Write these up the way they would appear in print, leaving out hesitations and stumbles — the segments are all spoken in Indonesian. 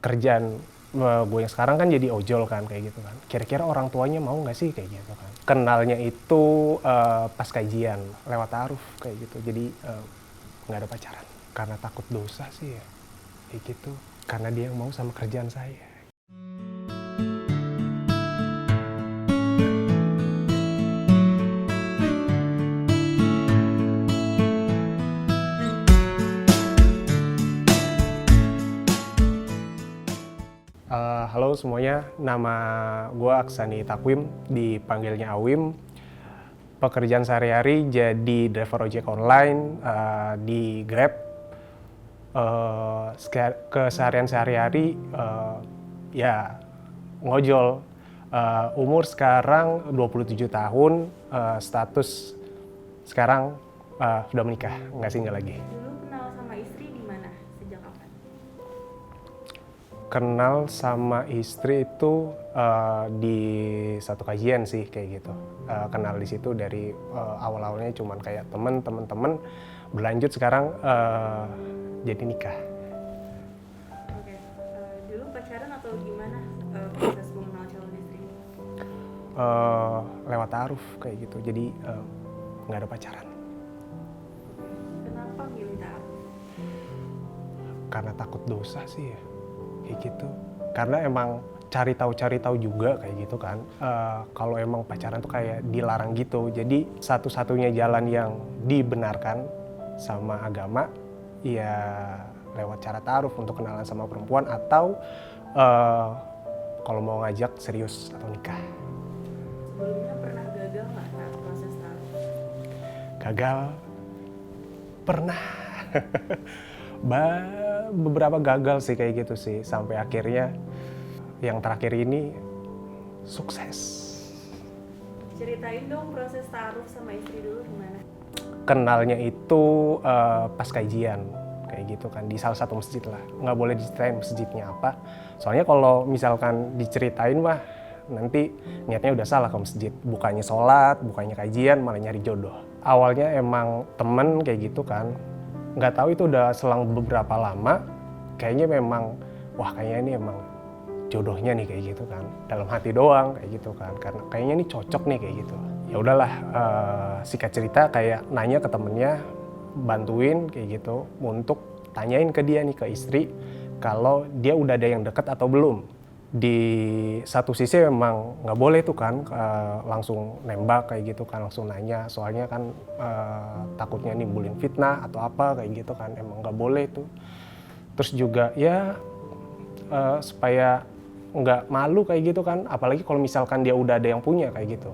kerjaan gue yang sekarang kan jadi ojol kan kayak gitu kan. Kira-kira orang tuanya mau nggak sih kayak gitu kan. Kenalnya itu pas kajian lewat taaruf kayak gitu. Jadi nggak ada pacaran. Karena takut dosa sih ya kayak gitu. Karena dia yang mau sama kerjaan saya. Halo semuanya, nama gue Aksani Takwim, dipanggilnya Awim. Pekerjaan sehari-hari jadi driver ojek online di Grab. Keseharian sehari-hari ya ngojol. Umur sekarang 27 tahun, status sekarang sudah menikah, nggak single lagi. Dulu kenal sama istri di mana? Sejak kapan? Kenal sama istri itu di satu kajian sih kayak gitu. Kenal di situ dari awal-awalnya cuman kayak temen-temen berlanjut sekarang jadi nikah. Oke. Dulu pacaran atau gimana proses mengenal calon istri? Lewat taaruf kayak gitu, jadi nggak ada pacaran. Kenapa milih taaruf? Karena takut dosa sih ya kayak gitu. Karena emang cari tahu juga kayak gitu kan. Kalau emang pacaran tuh kayak dilarang gitu. Jadi satu-satunya jalan yang dibenarkan sama agama ya lewat cara taaruf untuk kenalan sama perempuan atau kalau mau ngajak serius atau nikah. Sebelumnya pernah gagal nggak saat proses taaruf? Gagal pernah. Beberapa gagal sih kayak gitu sih, sampai akhirnya yang terakhir ini sukses. Ceritain dong proses taaruf sama istri dulu gimana? Kenalnya itu pas kajian kayak gitu kan, di salah satu masjid lah. Nggak boleh diceritain masjidnya apa, soalnya kalau misalkan diceritain mah nanti niatnya udah salah ke masjid. Bukannya sholat, bukannya kajian, malah nyari jodoh. Awalnya emang temen kayak gitu kan, nggak tahu itu udah selang beberapa lama, kayaknya memang wah kayaknya ini emang jodohnya nih kayak gitu kan, dalam hati doang kayak gitu kan, karena kayaknya ini cocok nih kayak gitu. Ya udahlah, singkat cerita kayak nanya ke temennya, bantuin kayak gitu untuk tanyain ke dia nih, ke istri, kalau dia udah ada yang deket atau belum. Di satu sisi memang nggak boleh tuh kan langsung nembak kayak gitu kan, langsung nanya, soalnya kan takutnya nimbulin fitnah atau apa kayak gitu kan, emang nggak boleh tuh. Terus juga ya supaya nggak malu kayak gitu kan, apalagi kalau misalkan dia udah ada yang punya kayak gitu.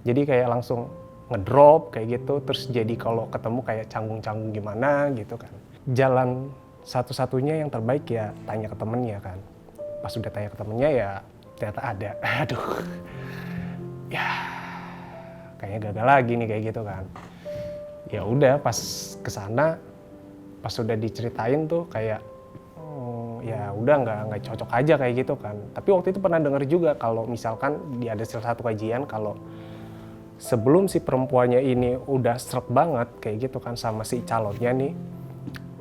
Jadi kayak langsung ngedrop kayak gitu, terus jadi kalau ketemu kayak canggung-canggung gimana gitu kan. Jalan satu-satunya yang terbaik ya tanya ke temennya kan. Pas udah tanya ke temennya ya ternyata ada. Aduh, ya kayaknya gagal lagi nih kayak gitu kan. Ya udah pas kesana, pas udah diceritain tuh kayak ya udah nggak cocok aja kayak gitu kan. Tapi waktu itu pernah denger juga kalau misalkan ada salah satu kajian kalau sebelum si perempuannya ini udah srek banget kayak gitu kan sama si calonnya nih,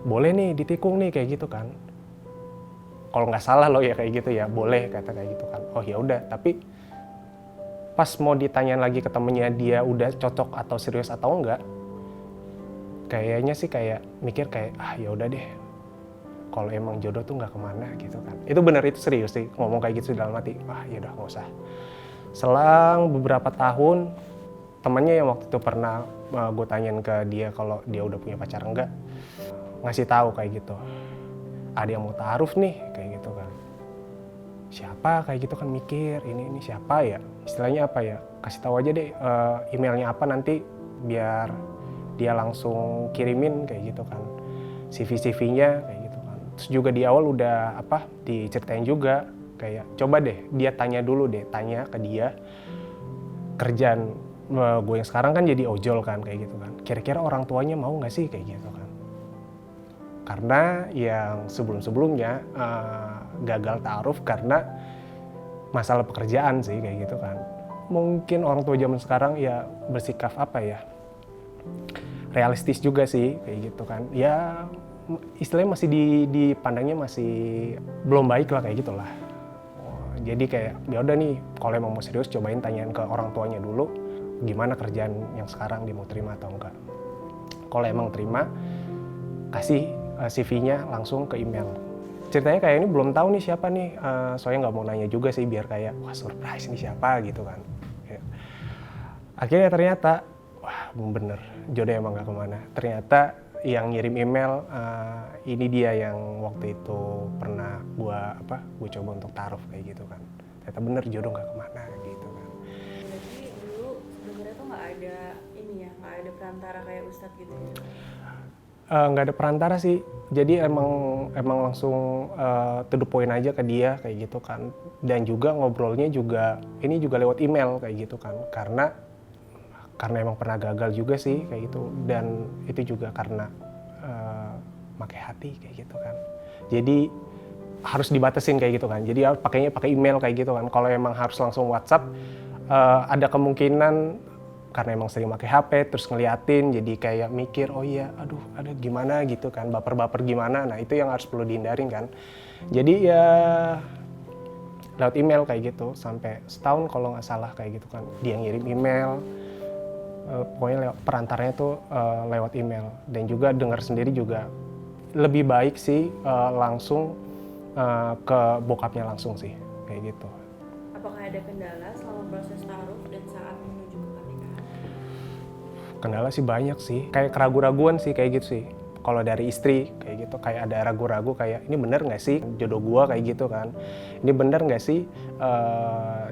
boleh nih ditikung nih kayak gitu kan. Kalau nggak salah loh ya kayak gitu ya, boleh kata kayak gitu kan. Oh ya udah, tapi pas mau ditanyain lagi ke temennya dia udah cocok atau serius atau enggak, kayaknya sih kayak mikir kayak ya udah deh, kalau emang jodoh tuh nggak kemana gitu kan. Itu bener, itu serius sih ngomong kayak gitu dalam hati, ya udah nggak usah. Selang beberapa tahun, temennya yang waktu itu pernah gue tanyain ke dia kalau dia udah punya pacar enggak, ngasih tahu kayak gitu, ada yang mau taaruf nih kayak gitu kan. Siapa kayak gitu kan, mikir ini siapa ya, istilahnya apa ya, kasih tahu aja deh emailnya apa, nanti biar dia langsung kirimin kayak gitu kan CV-nya kayak gitu kan. Terus juga di awal udah diceritain juga kayak coba deh dia tanya dulu deh, tanya ke dia, kerjaan gue yang sekarang kan jadi ojol kan kayak gitu kan, kira-kira orang tuanya mau nggak sih kayak gitu kan. Karena yang sebelum-sebelumnya gagal taaruf karena masalah pekerjaan sih kayak gitu kan. Mungkin orang tua zaman sekarang ya bersikap realistis juga sih kayak gitu kan. Ya istilahnya masih dipandangnya masih belum baik lah kayak gitulah. Jadi kayak ya udah nih, kalau emang mau serius cobain tanyain ke orang tuanya dulu gimana kerjaan yang sekarang dia mau terima atau enggak. Kalau emang terima, kasih CV-nya langsung ke email. Ceritanya kayak ini belum tahu nih siapa nih, soalnya nggak mau nanya juga sih biar kayak wah surprise nih siapa gitu kan. Ya. Akhirnya ternyata wah bener jodoh emang nggak kemana. Ternyata yang ngirim email ini dia yang waktu itu pernah gue coba untuk taruh kayak gitu kan. Ternyata bener jodoh nggak kemana gitu kan. Berarti dulu sebenarnya tuh nggak ada ini ya, nggak ada perantara kayak Ustadz gitu ya? Nggak ada perantara sih, jadi emang langsung to the point aja ke dia kayak gitu kan. Dan juga ngobrolnya juga ini juga lewat email kayak gitu kan, karena emang pernah gagal juga sih kayak gitu, dan itu juga karena pakai hati kayak gitu kan. Jadi harus dibatasin kayak gitu kan, jadi pakainya pakai email kayak gitu kan. Kalau emang harus langsung WhatsApp, ada kemungkinan karena emang sering pakai HP terus ngeliatin jadi kayak mikir oh iya aduh ada gimana gitu kan, baper gimana. Nah itu yang harus perlu dihindarin kan. Jadi ya lewat email kayak gitu sampai setahun kalau nggak salah kayak gitu kan, dia ngirim email, pokoknya perantaranya tuh lewat email. Dan juga dengar sendiri juga lebih baik sih langsung ke bokapnya langsung sih kayak gitu. Apakah ada kendala selama proses taruh dan saat menuju ke pernikahan? Kendala sih banyak sih, kayak keraguan-raguan sih kayak gitu sih. Kalau dari istri kayak gitu, kayak ada ragu-ragu kayak ini bener nggak sih jodoh gua kayak gitu kan. Ini bener nggak sih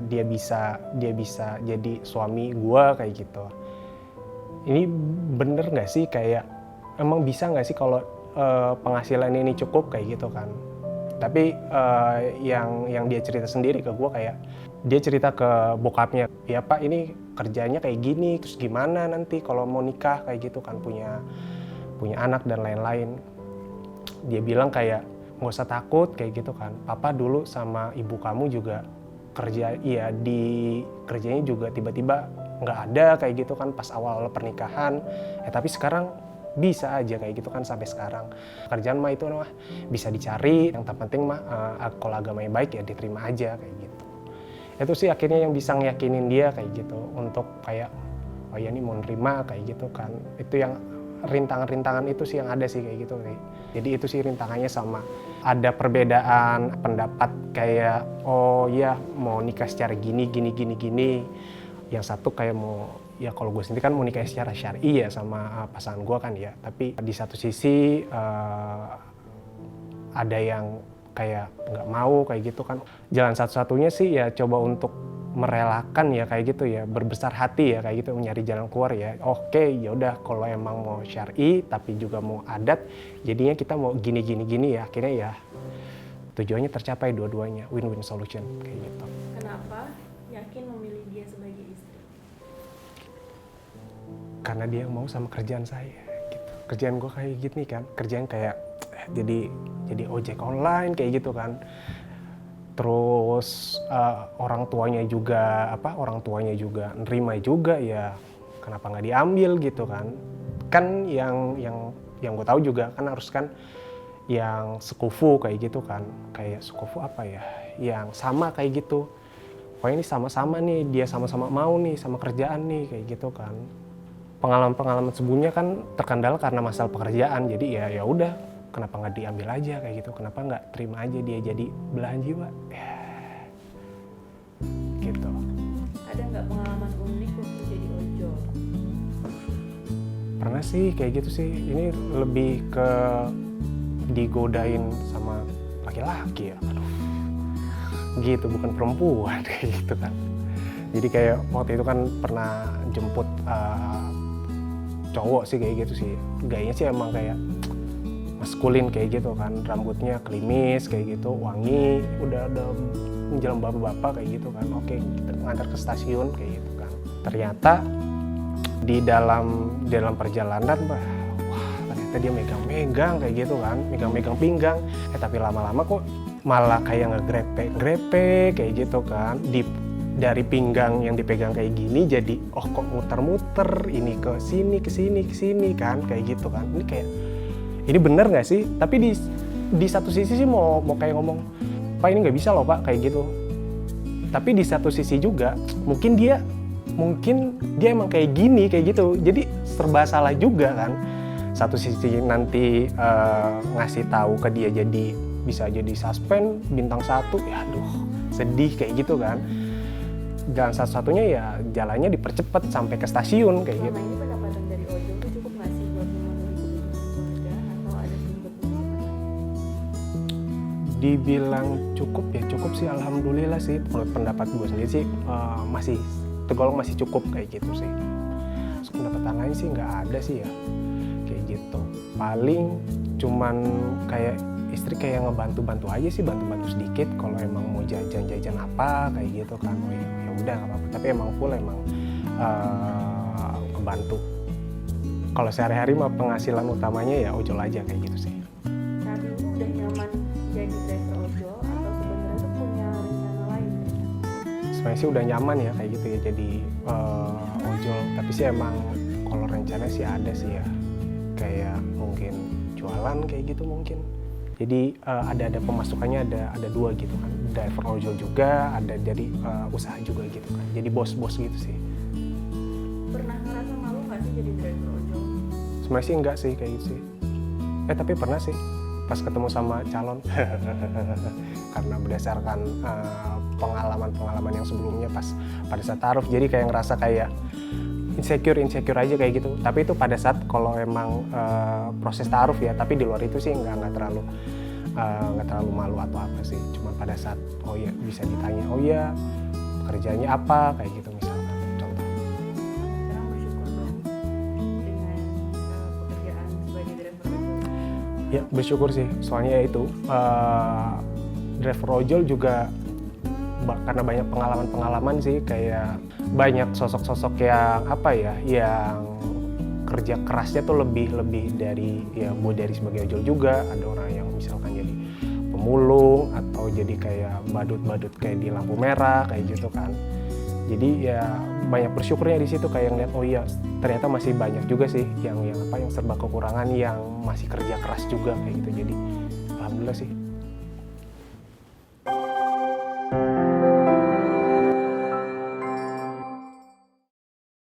dia bisa jadi suami gua kayak gitu. Ini bener nggak sih kayak emang bisa nggak sih kalau penghasilan ini cukup kayak gitu kan. Tapi yang dia cerita sendiri ke gue kayak dia cerita ke bokapnya, ya Pak ini kerjanya kayak gini, terus gimana nanti kalau mau nikah kayak gitu kan, punya anak dan lain-lain. Dia bilang kayak nggak usah takut kayak gitu kan, Papa dulu sama ibu kamu juga kerja, iya di kerjanya juga tiba-tiba nggak ada kayak gitu kan pas awal pernikahan, tapi sekarang bisa aja kayak gitu kan sampai sekarang. Kerjaan mah itu mah bisa dicari, yang terpenting mah kalau agamanya baik ya diterima aja kayak gitu. Itu sih akhirnya yang bisa ngeyakinin dia kayak gitu untuk kayak oh ya ini mau nerima kayak gitu kan. Itu yang rintangan-rintangan itu sih yang ada sih kayak gitu nih. Jadi itu sih rintangannya, sama ada perbedaan pendapat kayak oh ya mau nikah secara gini. Yang satu kayak mau ya kalau gue sendiri kan mau nikah secara syar'i ya sama pasangan gue kan ya. Tapi di satu sisi ada yang kayak nggak mau kayak gitu kan. Jalan satu-satunya sih ya coba untuk merelakan ya kayak gitu ya, berbesar hati ya kayak gitu, mencari jalan keluar ya. Oke, ya udah kalau emang mau syar'i tapi juga mau adat, jadinya kita mau gini ya. Akhirnya ya tujuannya tercapai dua-duanya, win-win solution kayak gitu. Kenapa yakin memilih dia sebagai istri? Karena dia mau sama kerjaan saya gitu. Kerjaan gue kayak gini kan, kerjaan kayak jadi ojek online kayak gitu kan. Terus orang tuanya juga nerima juga ya, kenapa nggak diambil gitu kan. Kan yang gue tahu juga kan harus kan yang sekufu kayak gitu kan, kayak sekufu apa ya, yang sama kayak gitu. Pokoknya ini sama-sama nih, dia sama-sama mau nih sama kerjaan nih kayak gitu kan. Pengalaman sebelumnya kan terkendala karena masalah pekerjaan, jadi ya udah, kenapa nggak diambil aja kayak gitu, kenapa nggak terima aja dia jadi belahan jiwa ya gitu. Ada nggak pengalaman unik waktu jadi ojol? Pernah sih kayak gitu sih, ini lebih ke digodain sama laki-laki ya, aduh gitu, bukan perempuan kayak gitu kan. Jadi kayak waktu itu kan pernah jemput cowok sih kayak gitu sih, gayanya sih emang kayak maskulin kayak gitu kan, rambutnya klimis kayak gitu, wangi, udah menjelang bapak-bapak kayak gitu kan. Oke, kita ngantar ke stasiun kayak gitu kan. Ternyata di dalam perjalanan ternyata dia megang-megang kayak gitu kan, megang-megang pinggang. Tapi lama-lama kok malah kayak ngegrepe kayak gitu kan. Dari pinggang yang dipegang kayak gini jadi kok muter-muter ini ke sini kan kayak gitu kan. Ini kayak ini bener nggak sih? Tapi di satu sisi sih mau kayak ngomong, Pak ini nggak bisa loh Pak kayak gitu. Tapi di satu sisi juga mungkin dia emang kayak gini kayak gitu. Jadi serba salah juga kan. Satu sisi nanti ngasih tahu ke dia jadi bisa jadi suspend bintang 1, ya aduh sedih kayak gitu kan. Dan satu-satunya ya jalannya dipercepat sampai ke stasiun kayak gitu. Selama ini pendapatan dari ojol itu cukup nggak sih buat memenuhi kebutuhan keluarga atau ada sumber penghasilan? Dibilang cukup ya cukup sih, alhamdulillah sih. Menurut pendapat gue sendiri sih masih tergolong masih cukup kayak gitu sih. Terus pendapatan lain sih nggak ada sih ya kayak gitu. Paling cuman kayak istri kayak ngebantu aja sih, bantu sedikit kalau emang mau jajan apa kayak gitu kan. Oh ya udah nggak apa-apa. Tapi emang full ngebantu. Kalau sehari-hari mah penghasilan utamanya ya ojol aja kayak gitu sih. Saat ini udah nyaman jadi driver ojol atau sebenarnya tuh punya rencana lain? Sebenarnya sih udah nyaman ya kayak gitu ya jadi ojol. Tapi sih emang kalau rencana sih ada sih ya, kayak mungkin jualan kayak gitu mungkin. Jadi ada pemasukannya ada 2 gitu kan, driver ojol juga, ada dari usaha juga gitu kan. Jadi bos gitu sih. Pernah ngerasa malu nggak sih jadi driver ojol? Sebenarnya sih enggak sih kayak gitu sih. Tapi pernah sih pas ketemu sama calon. Karena berdasarkan pengalaman yang sebelumnya pas pada saat taruh, jadi kayak ngerasa kayak insecure aja kayak gitu. Tapi itu pada saat kalau emang proses taruh ya, tapi di luar itu sih nggak terlalu malu atau apa sih. Cuma pada saat oh ya bisa ditanya, oh ya kerjanya apa kayak gitu misalkan contoh. Sekarang bersyukur dong dengan pekerjaan sebagai driver ojol. Ya bersyukur sih, soalnya ya itu driver ojol juga karena banyak pengalaman sih, kayak banyak sosok-sosok yang apa ya, yang kerja kerasnya tuh lebih dari ya gue dari sebagai ojol juga. Ada orang yang misalkan jadi pemulung atau jadi kayak badut kayak di lampu merah kayak gitu kan. Jadi ya banyak bersyukurnya di situ, kayak ngeliat oh iya ternyata masih banyak juga sih yang serba kekurangan, yang masih kerja keras juga kayak gitu. Jadi alhamdulillah sih.